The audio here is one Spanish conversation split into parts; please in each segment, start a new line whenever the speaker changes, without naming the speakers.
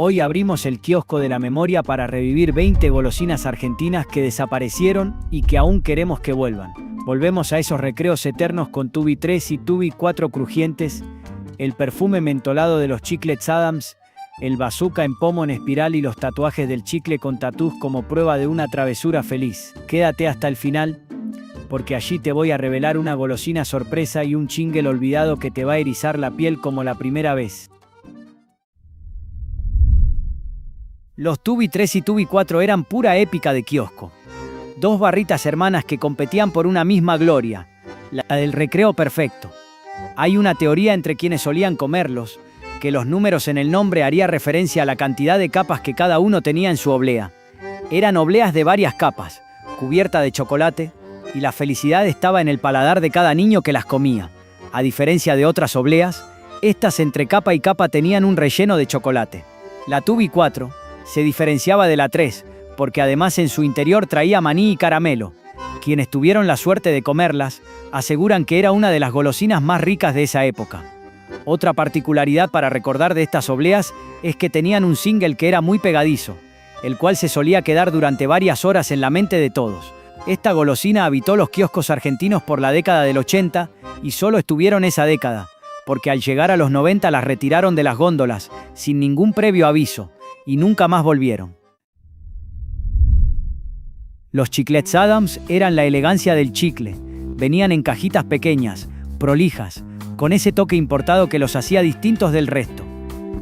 Hoy abrimos el kiosco de la memoria para revivir 20 golosinas argentinas que desaparecieron y que aún queremos que vuelvan. Volvemos a esos recreos eternos con Tubi 3 y Tubi 4 crujientes, el perfume mentolado de los chiclets Adams, el bazooka en pomo en espiral y los tatuajes del chicle con tatús como prueba de una travesura feliz. Quédate hasta el final, porque allí te voy a revelar una golosina sorpresa y un jingle olvidado que te va a erizar la piel como la primera vez. Los Tubi 3 y Tubi 4 eran pura épica de kiosco. Dos barritas hermanas que competían por una misma gloria, la del recreo perfecto. Hay una teoría entre quienes solían comerlos, que los números en el nombre haría referencia a la cantidad de capas que cada uno tenía en su oblea. Eran obleas de varias capas, cubierta de chocolate, y la felicidad estaba en el paladar de cada niño que las comía. A diferencia de otras obleas, estas entre capa y capa tenían un relleno de chocolate. La Tubi 4 se diferenciaba de la 3, porque además en su interior traía maní y caramelo. Quienes tuvieron la suerte de comerlas, aseguran que era una de las golosinas más ricas de esa época. Otra particularidad para recordar de estas obleas es que tenían un single que era muy pegadizo, el cual se solía quedar durante varias horas en la mente de todos. Esta golosina habitó los kioscos argentinos por la década del 80 y solo estuvieron esa década, porque al llegar a los 90 las retiraron de las góndolas, sin ningún previo aviso, y nunca más volvieron. Los chiclets Adams eran la elegancia del chicle. Venían en cajitas pequeñas, prolijas, con ese toque importado que los hacía distintos del resto.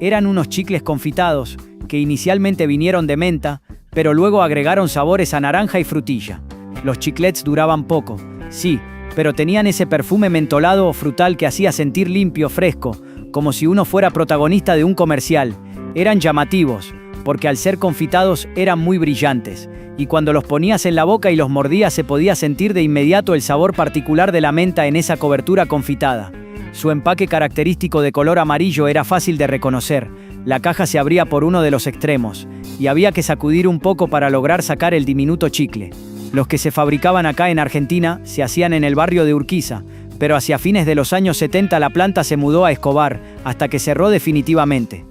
Eran unos chicles confitados, que inicialmente vinieron de menta, pero luego agregaron sabores a naranja y frutilla. Los chiclets duraban poco, sí, pero tenían ese perfume mentolado o frutal que hacía sentir limpio, fresco, como si uno fuera protagonista de un comercial. Eran llamativos, porque al ser confitados eran muy brillantes, y cuando los ponías en la boca y los mordías se podía sentir de inmediato el sabor particular de la menta en esa cobertura confitada. Su empaque característico de color amarillo era fácil de reconocer. La caja se abría por uno de los extremos, y había que sacudir un poco para lograr sacar el diminuto chicle. Los que se fabricaban acá en Argentina se hacían en el barrio de Urquiza, pero hacia fines de los años 70 la planta se mudó a Escobar, hasta que cerró definitivamente.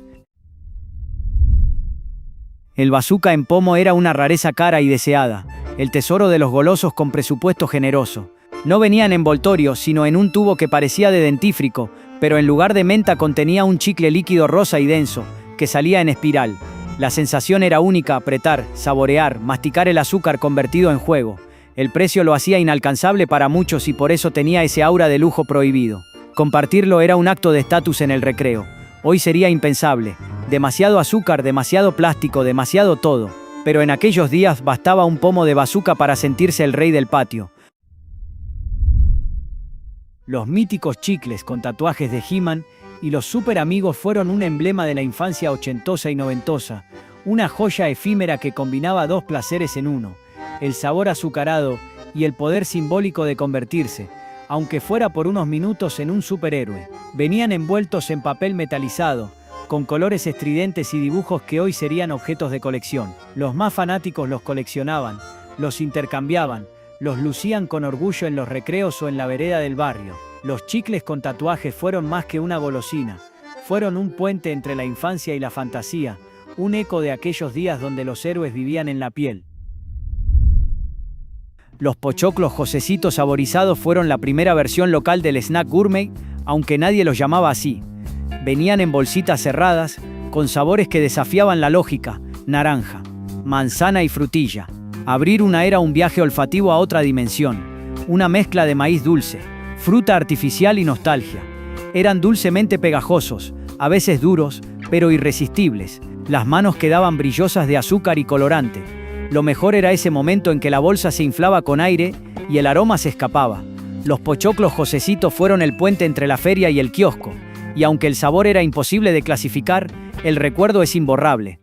El bazooka en pomo era una rareza cara y deseada, el tesoro de los golosos con presupuesto generoso. No venía en envoltorio, sino en un tubo que parecía de dentífrico, pero en lugar de menta contenía un chicle líquido rosa y denso, que salía en espiral. La sensación era única: apretar, saborear, masticar el azúcar convertido en juego. El precio lo hacía inalcanzable para muchos y por eso tenía ese aura de lujo prohibido. Compartirlo era un acto de estatus en el recreo. Hoy sería impensable. Demasiado azúcar, demasiado plástico, demasiado todo. Pero en aquellos días bastaba un pomo de bazooka para sentirse el rey del patio. Los míticos chicles con tatuajes de He-Man y los super amigos fueron un emblema de la infancia ochentosa y noventosa, una joya efímera que combinaba dos placeres en uno, el sabor azucarado y el poder simbólico de convertirse, aunque fuera por unos minutos, en un superhéroe. Venían envueltos en papel metalizado, con colores estridentes y dibujos que hoy serían objetos de colección. Los más fanáticos los coleccionaban, los intercambiaban, los lucían con orgullo en los recreos o en la vereda del barrio. Los chicles con tatuajes fueron más que una golosina, fueron un puente entre la infancia y la fantasía, un eco de aquellos días donde los héroes vivían en la piel. Los pochoclos Josecito saborizados fueron la primera versión local del snack gourmet, aunque nadie los llamaba así. Venían en bolsitas cerradas, con sabores que desafiaban la lógica: naranja, manzana y frutilla. Abrir una era un viaje olfativo a otra dimensión, una mezcla de maíz dulce, fruta artificial y nostalgia. Eran dulcemente pegajosos, a veces duros, pero irresistibles. Las manos quedaban brillosas de azúcar y colorante. Lo mejor era ese momento en que la bolsa se inflaba con aire y el aroma se escapaba. Los pochoclos Josecito fueron el puente entre la feria y el kiosco, y aunque el sabor era imposible de clasificar, el recuerdo es imborrable.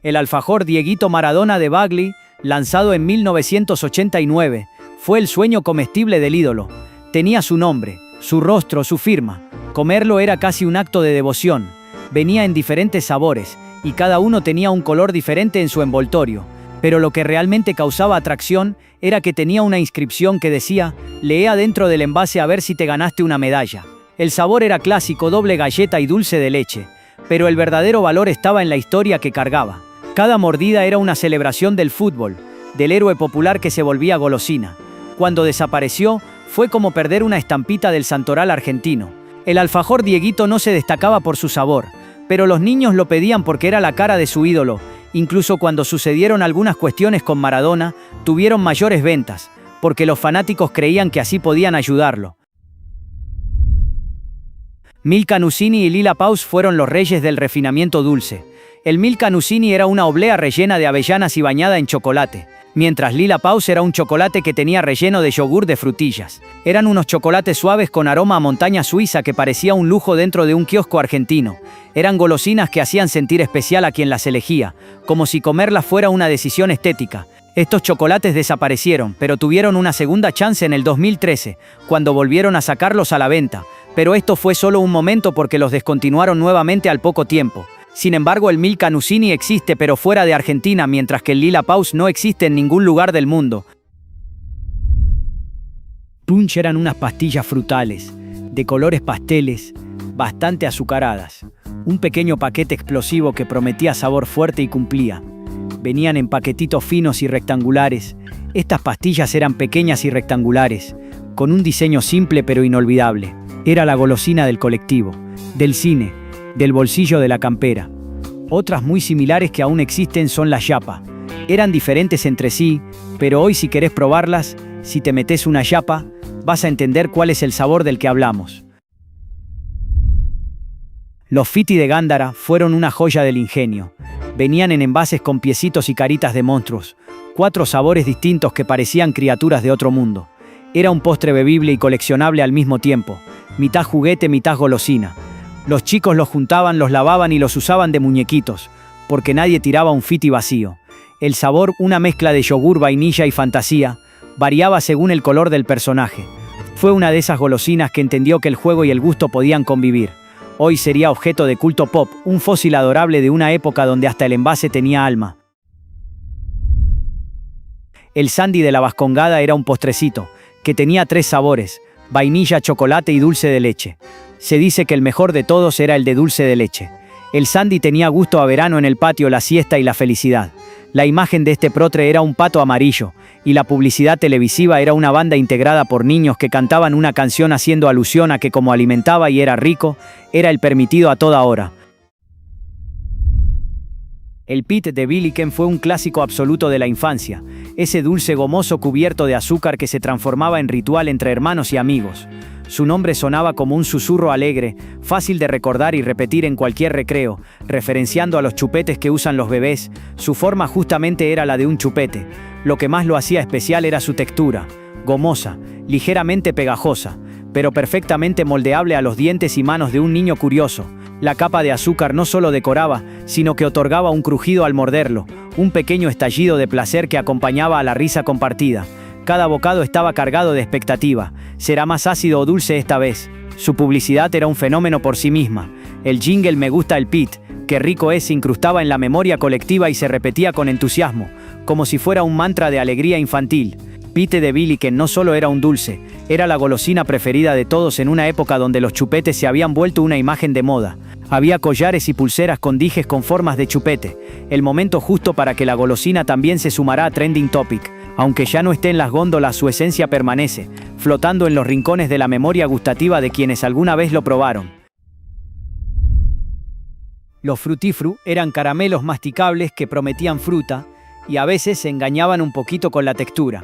El alfajor Dieguito Maradona de Bagley, lanzado en 1989, fue el sueño comestible del ídolo. Tenía su nombre, su rostro, su firma. Comerlo era casi un acto de devoción. Venía en diferentes sabores, y cada uno tenía un color diferente en su envoltorio. Pero lo que realmente causaba atracción era que tenía una inscripción que decía: lee adentro del envase a ver si te ganaste una medalla. El sabor era clásico: doble galleta y dulce de leche. pero el verdadero valor estaba en la historia que cargaba. Cada mordida era una celebración del fútbol, del héroe popular que se volvía golosina. Cuando desapareció, fue como perder una estampita del santoral argentino. El alfajor Dieguito no se destacaba por su sabor, pero los niños lo pedían porque era la cara de su ídolo. Incluso cuando sucedieron algunas cuestiones con Maradona, tuvieron mayores ventas, porque los fanáticos creían que así podían ayudarlo. Milka Nuzzini y Lila Paus fueron los reyes del refinamiento dulce. El Milka Nuzzini era una oblea rellena de avellanas y bañada en chocolate, mientras Lila Paus era un chocolate que tenía relleno de yogur de frutillas. Eran unos chocolates suaves con aroma a montaña suiza que parecía un lujo dentro de un kiosco argentino. Eran golosinas que hacían sentir especial a quien las elegía, como si comerlas fuera una decisión estética. Estos chocolates desaparecieron, pero tuvieron una segunda chance en el 2013, cuando volvieron a sacarlos a la venta. Pero esto fue solo un momento porque los descontinuaron nuevamente al poco tiempo. Sin embargo, el Milka Nuzzini existe pero fuera de Argentina, mientras que el Lila Paus no existe en ningún lugar del mundo. Punch eran unas pastillas frutales, de colores pasteles, bastante azucaradas. Un pequeño paquete explosivo que prometía sabor fuerte y cumplía. Venían en paquetitos finos y rectangulares. Estas pastillas eran pequeñas y rectangulares, con un diseño simple pero inolvidable. Era la golosina del colectivo, del cine, del bolsillo de la campera. Otras muy similares que aún existen son las yapa. Eran diferentes entre sí, pero hoy si querés probarlas, si te metes una yapa, vas a entender cuál es el sabor del que hablamos. Los Fiti de Gándara fueron una joya del ingenio. Venían en envases con piecitos y caritas de monstruos, 4 sabores distintos que parecían criaturas de otro mundo. Era un postre bebible y coleccionable al mismo tiempo, mitad juguete, mitad golosina. Los chicos los juntaban, los lavaban y los usaban de muñequitos, porque nadie tiraba un Fiti vacío. El sabor, una mezcla de yogur, vainilla y fantasía, variaba según el color del personaje. Fue una de esas golosinas que entendió que el juego y el gusto podían convivir. Hoy sería objeto de culto pop, un fósil adorable de una época donde hasta el envase tenía alma. El Sandy de la Vascongada era un postrecito, que tenía 3 sabores, vainilla, chocolate y dulce de leche. Se dice que el mejor de todos era el de dulce de leche. El Sandy tenía gusto a verano en el patio, la siesta y la felicidad. La imagen de este protre era un pato amarillo, y la publicidad televisiva era una banda integrada por niños que cantaban una canción haciendo alusión a que como alimentaba y era rico, era el permitido a toda hora. El Pit de Billiken fue un clásico absoluto de la infancia, ese dulce gomoso cubierto de azúcar que se transformaba en ritual entre hermanos y amigos. Su nombre sonaba como un susurro alegre, fácil de recordar y repetir en cualquier recreo, referenciando a los chupetes que usan los bebés. Su forma justamente era la de un chupete. Lo que más lo hacía especial era su textura, gomosa, ligeramente pegajosa, pero perfectamente moldeable a los dientes y manos de un niño curioso. La capa de azúcar no solo decoraba, sino que otorgaba un crujido al morderlo, un pequeño estallido de placer que acompañaba a la risa compartida. Cada bocado estaba cargado de expectativa. ¿Será más ácido o dulce esta vez? Su publicidad era un fenómeno por sí misma. El jingle "Me gusta el Pit, qué rico es" se incrustaba en la memoria colectiva y se repetía con entusiasmo, como si fuera un mantra de alegría infantil. Pite de Billiken no solo era un dulce, era la golosina preferida de todos en una época donde los chupetes se habían vuelto una imagen de moda. Había collares y pulseras con dijes con formas de chupete. El momento justo para que la golosina también se sumará a Trending Topic. Aunque ya no esté en las góndolas, su esencia permanece, flotando en los rincones de la memoria gustativa de quienes alguna vez lo probaron. Los frutifru eran caramelos masticables que prometían fruta y a veces se engañaban un poquito con la textura.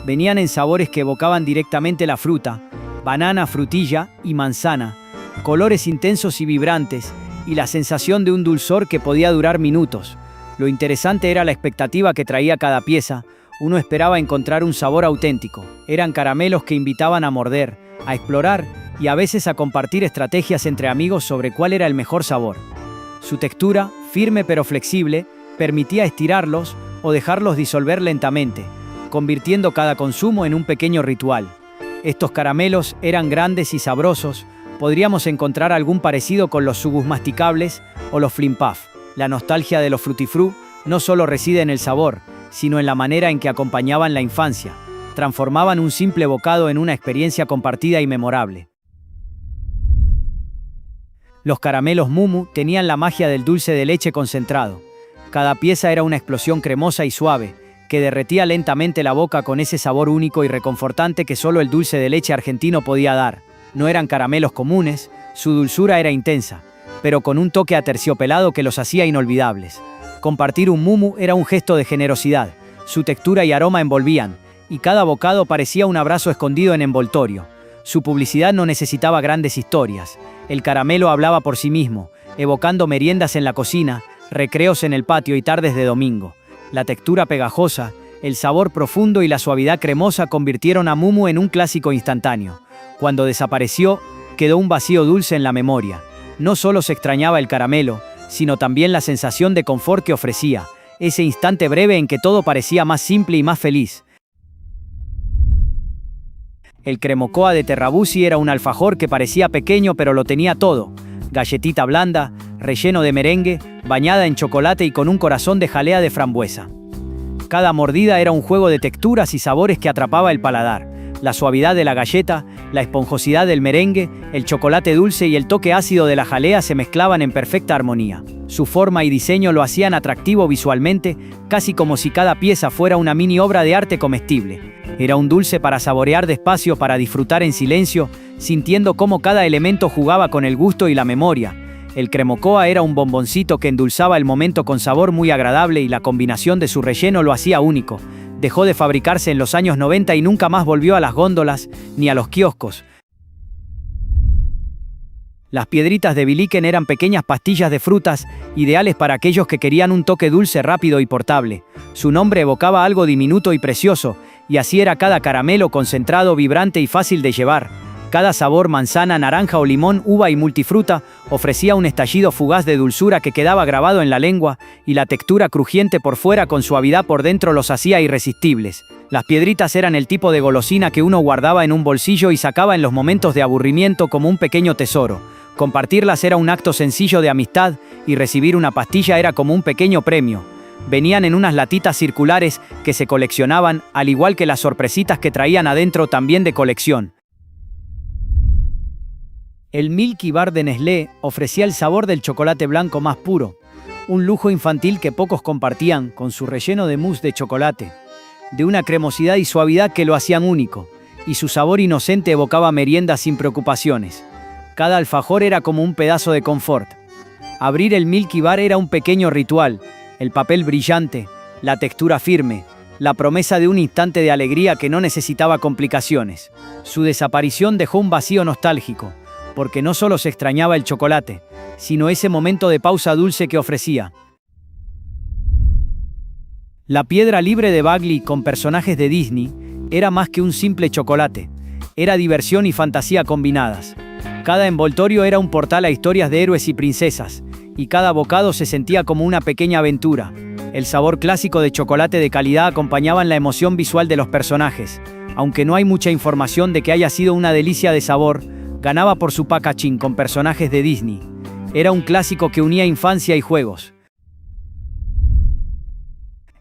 Venían en sabores que evocaban directamente la fruta, banana, frutilla y manzana, colores intensos y vibrantes, y la sensación de un dulzor que podía durar minutos. Lo interesante era la expectativa que traía cada pieza. Uno esperaba encontrar un sabor auténtico. Eran caramelos que invitaban a morder, a explorar y a veces a compartir estrategias entre amigos sobre cuál era el mejor sabor. Su textura, firme pero flexible, permitía estirarlos o dejarlos disolver lentamente, convirtiendo cada consumo en un pequeño ritual. Estos caramelos eran grandes y sabrosos. Podríamos encontrar algún parecido con los sugus masticables o los flimpaf. La nostalgia de los frutifru no solo reside en el sabor, sino en la manera en que acompañaban la infancia. Transformaban un simple bocado en una experiencia compartida y memorable. Los caramelos Mumu tenían la magia del dulce de leche concentrado. Cada pieza era una explosión cremosa y suave, que derretía lentamente la boca con ese sabor único y reconfortante que solo el dulce de leche argentino podía dar. No eran caramelos comunes, su dulzura era intensa, pero con un toque aterciopelado que los hacía inolvidables. Compartir un Mumu era un gesto de generosidad, su textura y aroma envolvían, y cada bocado parecía un abrazo escondido en envoltorio. Su publicidad no necesitaba grandes historias. El caramelo hablaba por sí mismo, evocando meriendas en la cocina, recreos en el patio y tardes de domingo. La textura pegajosa, el sabor profundo y la suavidad cremosa convirtieron a Mumu en un clásico instantáneo. Cuando desapareció, quedó un vacío dulce en la memoria. No solo se extrañaba el caramelo, sino también la sensación de confort que ofrecía, ese instante breve en que todo parecía más simple y más feliz. El cremocoa de Terrabuzzi era un alfajor que parecía pequeño pero lo tenía todo. Galletita blanda, relleno de merengue, bañada en chocolate y con un corazón de jalea de frambuesa. Cada mordida era un juego de texturas y sabores que atrapaba el paladar. La suavidad de la galleta, la esponjosidad del merengue, el chocolate dulce y el toque ácido de la jalea se mezclaban en perfecta armonía. Su forma y diseño lo hacían atractivo visualmente, casi como si cada pieza fuera una mini obra de arte comestible. Era un dulce para saborear despacio, para disfrutar en silencio, sintiendo cómo cada elemento jugaba con el gusto y la memoria. El cremocoa era un bomboncito que endulzaba el momento con sabor muy agradable y la combinación de su relleno lo hacía único. Dejó de fabricarse en los años 90 y nunca más volvió a las góndolas ni a los kioscos. Las piedritas de Biliken eran pequeñas pastillas de frutas, ideales para aquellos que querían un toque dulce rápido y portable. Su nombre evocaba algo diminuto y precioso, y así era cada caramelo concentrado, vibrante y fácil de llevar. Cada sabor, manzana, naranja o limón, uva y multifruta, ofrecía un estallido fugaz de dulzura que quedaba grabado en la lengua, y la textura crujiente por fuera con suavidad por dentro los hacía irresistibles. Las piedritas eran el tipo de golosina que uno guardaba en un bolsillo y sacaba en los momentos de aburrimiento como un pequeño tesoro. Compartirlas era un acto sencillo de amistad, y recibir una pastilla era como un pequeño premio. Venían en unas latitas circulares que se coleccionaban, al igual que las sorpresitas que traían adentro también de colección. El Milky Bar de Nestlé ofrecía el sabor del chocolate blanco más puro, un lujo infantil que pocos compartían, con su relleno de mousse de chocolate, de una cremosidad y suavidad que lo hacían único, y su sabor inocente evocaba meriendas sin preocupaciones. Cada alfajor era como un pedazo de confort. Abrir el Milky Bar era un pequeño ritual, el papel brillante, la textura firme, la promesa de un instante de alegría que no necesitaba complicaciones. Su desaparición dejó un vacío nostálgico, porque no solo se extrañaba el chocolate, sino ese momento de pausa dulce que ofrecía. La piedra libre de Bagley con personajes de Disney era más que un simple chocolate, era diversión y fantasía combinadas. Cada envoltorio era un portal a historias de héroes y princesas, y cada bocado se sentía como una pequeña aventura. El sabor clásico de chocolate de calidad acompañaba la emoción visual de los personajes. Aunque no hay mucha información de que haya sido una delicia de sabor, ganaba por su packaging con personajes de Disney. Era un clásico que unía infancia y juegos.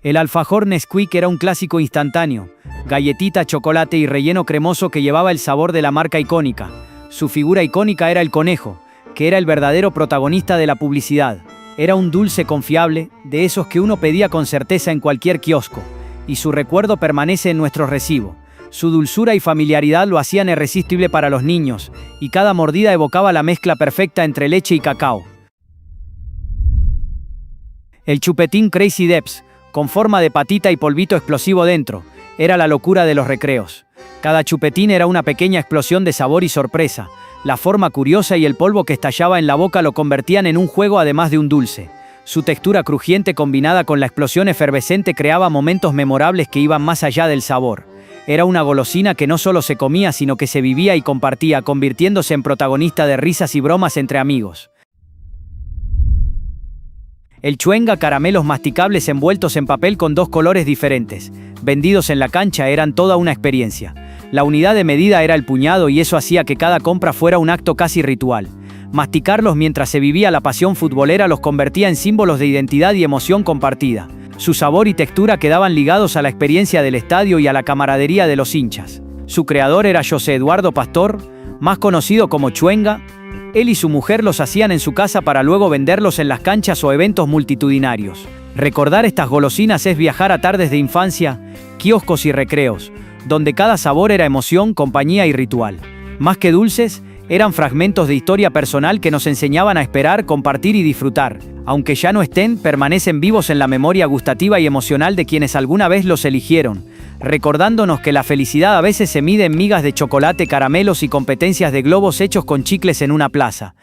El alfajor Nesquik era un clásico instantáneo, galletita, chocolate y relleno cremoso que llevaba el sabor de la marca icónica. Su figura icónica era el conejo, que era el verdadero protagonista de la publicidad. Era un dulce confiable, de esos que uno pedía con certeza en cualquier kiosco, y su recuerdo permanece en nuestro recibo. Su dulzura y familiaridad lo hacían irresistible para los niños, y cada mordida evocaba la mezcla perfecta entre leche y cacao. El chupetín Crazy Depths, con forma de patita y polvito explosivo dentro, era la locura de los recreos. Cada chupetín era una pequeña explosión de sabor y sorpresa. La forma curiosa y el polvo que estallaba en la boca lo convertían en un juego además de un dulce. Su textura crujiente combinada con la explosión efervescente creaba momentos memorables que iban más allá del sabor. Era una golosina que no solo se comía, sino que se vivía y compartía, convirtiéndose en protagonista de risas y bromas entre amigos. El Chewinga, caramelos masticables envueltos en papel con dos colores diferentes, vendidos en la cancha, eran toda una experiencia. La unidad de medida era el puñado y eso hacía que cada compra fuera un acto casi ritual. Masticarlos mientras se vivía la pasión futbolera los convertía en símbolos de identidad y emoción compartida. Su sabor y textura quedaban ligados a la experiencia del estadio y a la camaradería de los hinchas. Su creador era José Eduardo Pastor, más conocido como Chewinga, Él y su mujer los hacían en su casa para luego venderlos en las canchas o eventos multitudinarios. Recordar estas golosinas es viajar a tardes de infancia, kioscos y recreos, donde cada sabor era emoción, compañía y ritual. Más que dulces, eran fragmentos de historia personal que nos enseñaban a esperar, compartir y disfrutar. Aunque ya no estén, permanecen vivos en la memoria gustativa y emocional de quienes alguna vez los eligieron, recordándonos que la felicidad a veces se mide en migas de chocolate, caramelos y competencias de globos hechos con chicles en una plaza.